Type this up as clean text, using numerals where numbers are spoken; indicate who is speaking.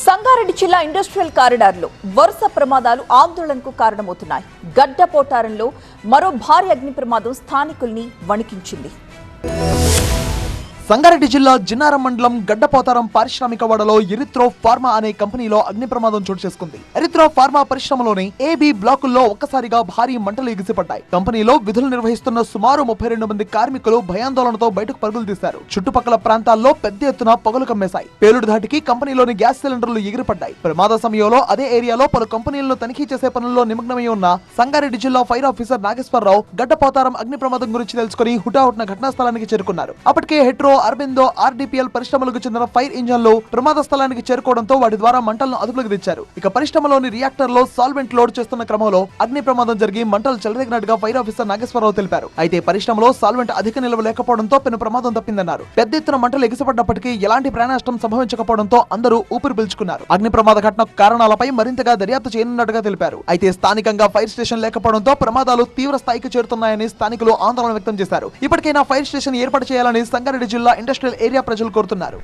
Speaker 1: సంగారెడ్డి జిల్లా ఇండస్ట్రియల్ కారిడార్లో వరుస ప్రమాదాలు ఆందోళనకు కారణమవుతున్నాయి. గడ్డపోటారంలో మరో భారీ అగ్ని ప్రమాదం స్థానికుల్ని వణికించింది.
Speaker 2: సంగారెడ్డి జిల్లా జిన్నారం మండలం గడ్డపోతారం పారిశ్రామిక వాడలో ఎరిత్రో ఫార్మా అనే కంపెనీలో అగ్ని ప్రమాదం చోటు చేసుకుంది. ఎరిత్రో ఫార్మా పరిశ్రమలోని ఏబీ బ్లాకుల్లో ఒక్కసారిగా భారీ మంటలు ఎగిసిపడ్డాయి. కంపెనీలో విధులు నిర్వహిస్తున్న సుమారు 32 మంది కార్మికులు భయాందోళనతో బయటకు పరుగులు తీశారు. చుట్టుపక్కల ప్రాంతాల్లో పెద్ద ఎత్తున పొగలు కమ్మేశాయి. పేలుడు ధాటికి కంపెనీలోని గ్యాస్ సిలిండర్లు ఎగిరిపడ్డాయి. ప్రమాద సమయంలో అదే ఏరియాలో పలు కంపెనీలను తనిఖీ చేసే పనుల్లో నిమగ్నమై ఉన్న సంగారెడ్డి జిల్లా ఫైర్ ఆఫీసర్ నాగేశ్వరరావు గడ్డపోతారం అగ్ని ప్రమాదం గురించి తెలుసుకుని హుటాహుటిన ఘటనా స్థలానికి చేరుకున్నారు. అప్పటికే హెట్రో, అరబిందో, ఆర్డీపీఎల్ పరిశ్రమలకు చెందిన ఫైర్ ఇంజన్లు ప్రమాద స్థలానికి చేరుకోవడంతో వాటి ద్వారా మంటలను అదుపులోకి తెచ్చారు. ఇక పరిశ్రమలోని రియాక్టర్ లో సాల్వెంట్ లోడ్ చేస్తున్న క్రమంలో అగ్ని ప్రమాదం జరిగి మంటలు చెలరేగినట్టుగా ఫైర్ ఆఫీసర్ నాగేశ్వరరావు తెలిపారు. అయితే పరిశ్రమలో సాల్వెంట్ అధిక నిల్వ లేకపోవడంతో పెను ప్రమాదం తప్పిందన్నారు. పెద్ద ఎత్తున మంటలు ఎగిసిపడ్డప్పటికీ ఎలాంటి ప్రాణనష్టం సంభవించకపోవడంతో అందరూ ఊపిరి పీల్చుకున్నారు. అగ్ని ప్రమాద ఘటన కారణాలపై మరింతగా దర్యాప్తు చేయనున్నట్టుగా తెలిపారు. అయితే స్థానికంగా ఫైర్ స్టేషన్ లేకపోవడంతో ప్రమాదాలు తీవ్ర స్థాయికి చేరుతున్నాయని స్థానికులు ఆందోళన వ్యక్తం చేశారు. ఇప్పటికైనా ఫైర్ స్టేషన్ ఏర్పాటు చేయాలని సంగారెడ్డి జిల్లా ఇండస్ట్రియల్ ఏరియా ప్రజలు కోరుతున్నారు.